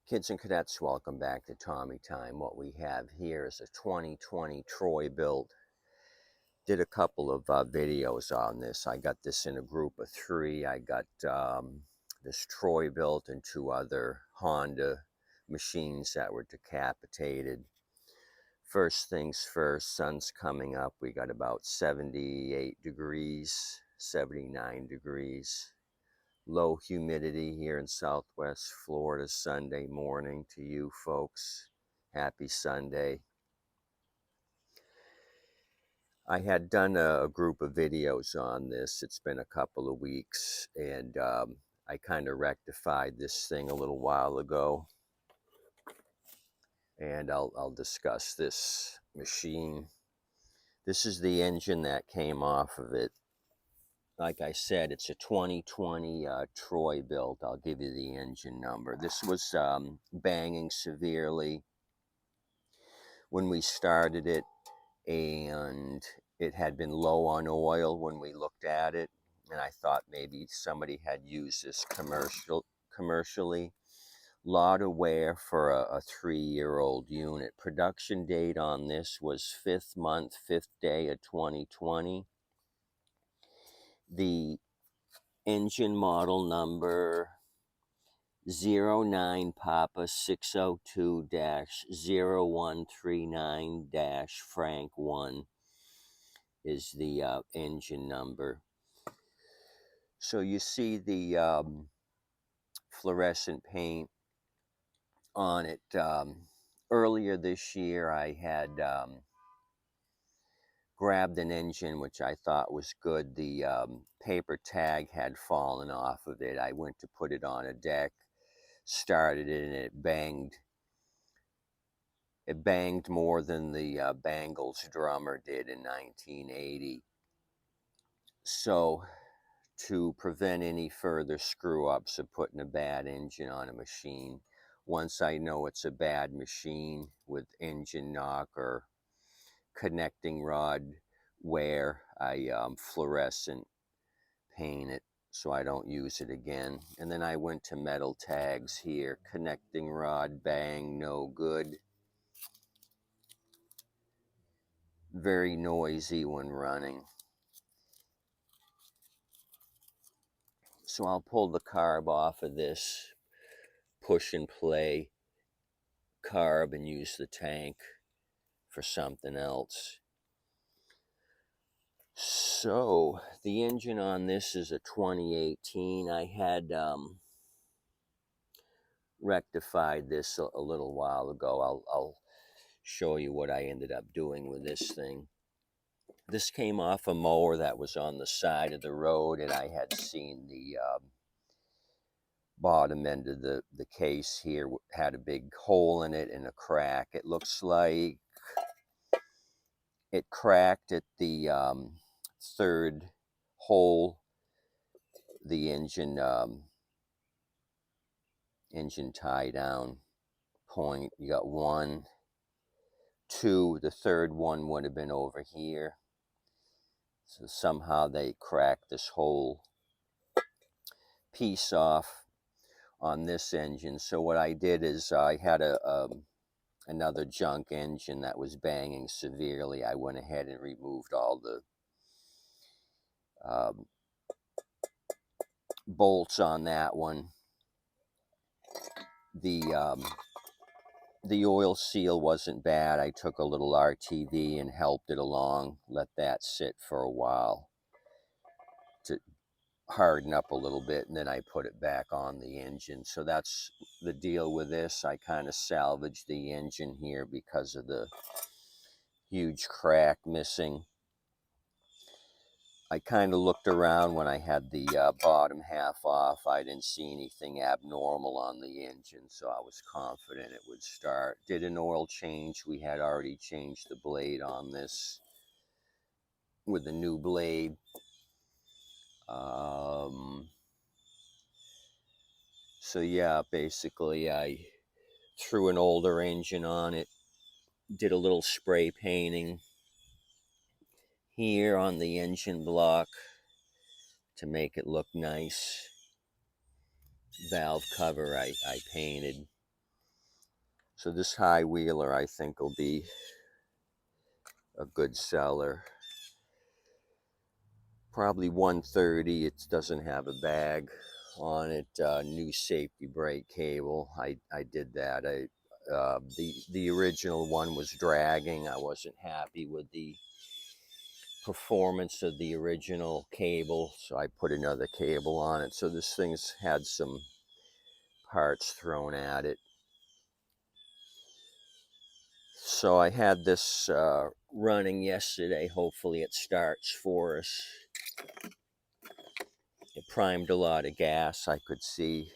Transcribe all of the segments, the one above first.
Kids and cadets, welcome back to Tommy Time. What we have here is a 2020 Troy-Bilt. Did a couple of videos on this. I got this in a group of three. I got this Troy-Bilt and two other Honda machines that were decapitated. First things first, sun's coming up. We got about 78 degrees, 79 degrees. Low humidity here in Southwest Florida. Sunday morning to you folks. Happy Sunday. I had done a group of videos on this. It's been a couple of weeks, and I kind of rectified this thing a little while ago, and I'll discuss this machine. This is the engine that came off of it. Like I said, it's a 2020 Troy-Bilt. I'll give you the engine number. This was banging severely when we started it, and it had been low on oil when we looked at it, and I thought maybe somebody had used this commercially. Lot of wear for a 3-year-old unit. Production date on this was 5th month, 5th day of 2020. The engine model number 09 Papa 602-0139- Frank 1 is the engine number. So you see the fluorescent paint on it. Earlier this year I had grabbed an engine which I thought was good. The paper tag had fallen off of it. I went to put it on a deck, started it, and it banged. It banged more than the Bangles drummer did in 1980. So to prevent any further screw-ups of putting a bad engine on a machine, once I know it's a bad machine with engine knock or connecting rod wear, I fluorescent paint it so I don't use it again. And then I went to metal tags here. Connecting rod, bang, no good. Very noisy when running. So I'll pull the carb off of this, push and play carb, and use the tank for something else. So the engine on this is a 2018. I had rectified this a little while ago. I'll show you what I ended up doing with this thing. This came off a mower that was on the side of the road, and I had seen the bottom end of the case here had a big hole in it and a crack. It looks like it cracked at the third hole, the engine tie down point. You got 1, 2, the third one would have been over here. So somehow they cracked this whole piece off on this engine. So what I did is I had another junk engine that was banging severely. I went ahead and removed all the bolts on that one. The oil seal wasn't bad. I took a little RTV and helped it along, let that sit for a while to harden up a little bit, and then I put it back on the engine. So that's the deal with this. I kind of salvaged the engine here because of the huge crack missing. I kind of looked around when I had the bottom half off. I didn't see anything abnormal on the engine, so I was confident it would start. Did an oil change. We had already changed the blade on this with the new blade. So yeah, basically I threw an older engine on it, did a little spray painting here on the engine block to make it look nice. Valve cover I painted. So this high wheeler I think will be a good seller. Probably 130. It doesn't have a bag on it. New safety brake cable. I did that. The original one was dragging. I wasn't happy with the performance of the original cable, so I put another cable on it. So this thing's had some parts thrown at it. So I had this running yesterday. Hopefully it starts for us. It primed a lot of gas, I could see.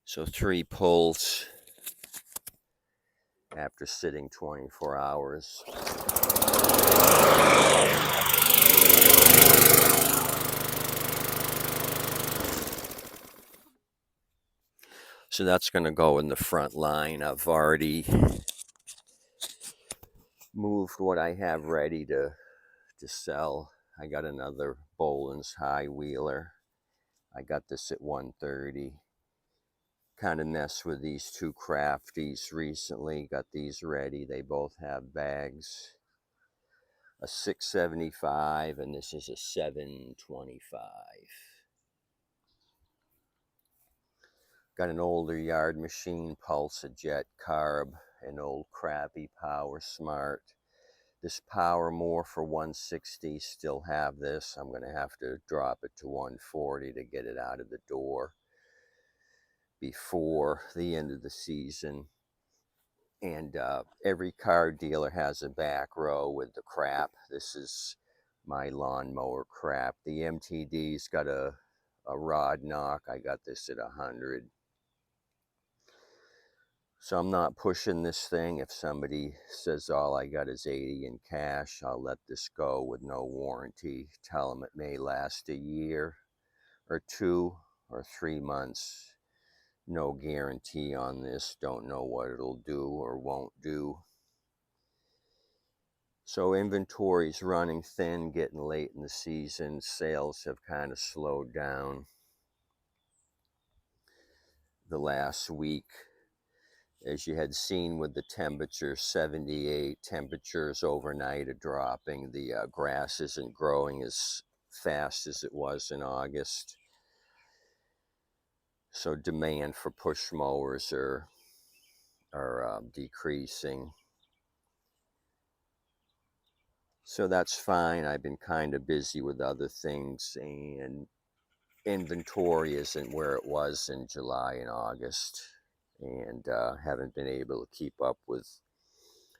So 3 pulls after sitting 24 hours. So that's going to go in the front line. I've already moved what I have ready to sell. I got another Boland's high wheeler. I got this at 130. Kind of messed with these two Crafties recently. Got these ready. They both have bags. A 675 and this is a 725. Got an older yard machine, Pulsa Jet Carb, an old crappy Power Smart. This Power More for 160, still have this. I'm going to have to drop it to 140 to get it out of the door before the end of the season. And every car dealer has a back row with the crap. This is my lawnmower crap. The MTD's got a rod knock. I got this at 100. So I'm not pushing this thing. If somebody says all I got is 80 in cash, I'll let this go with no warranty. Tell them it may last a year or 2 or 3 months. No guarantee on this. Don't know what it'll do or won't do. So inventory's running thin, getting late in the season. Sales have kind of slowed down the last week. As you had seen with the temperature, 78, temperatures overnight are dropping. The grass isn't growing as fast as it was in August. So demand for push mowers are decreasing. So that's fine. I've been kind of busy with other things, and inventory isn't where it was in July and August, and haven't been able to keep up with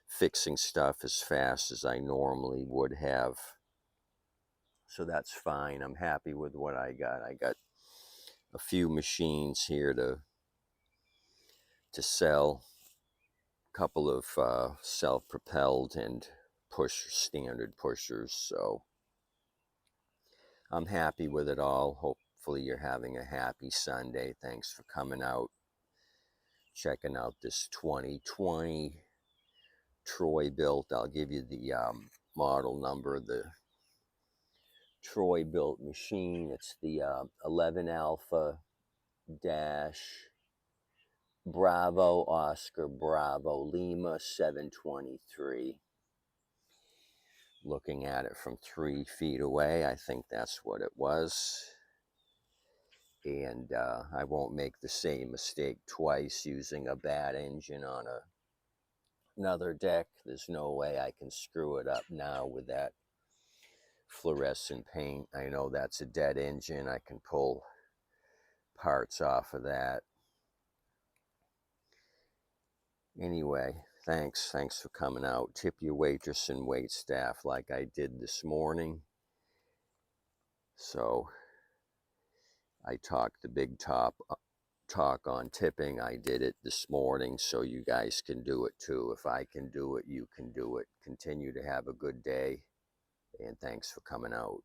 fixing stuff as fast as I normally would have. So that's fine. I'm happy with what I got. I got a few machines here to sell. A couple of self-propelled and standard pushers. So I'm happy with it all. Hopefully you're having a happy Sunday. Thanks for coming out, checking out this 2020 Troy-Bilt. I'll give you the model number of the Troy-Bilt machine. It's the 11 Alpha dash Bravo Oscar Bravo Lima 723. Looking at it from 3 feet away, I think that's what it was. And I won't make the same mistake twice using a bad engine on another deck. There's no way I can screw it up now with that fluorescent paint. I know that's a dead engine. I can pull parts off of that. Anyway, thanks for coming out. Tip your waitress and wait staff like I did this morning. So I talked the big top talk on tipping. I did it this morning, so you guys can do it too. If I can do it, you can do it. Continue to have a good day, and thanks for coming out.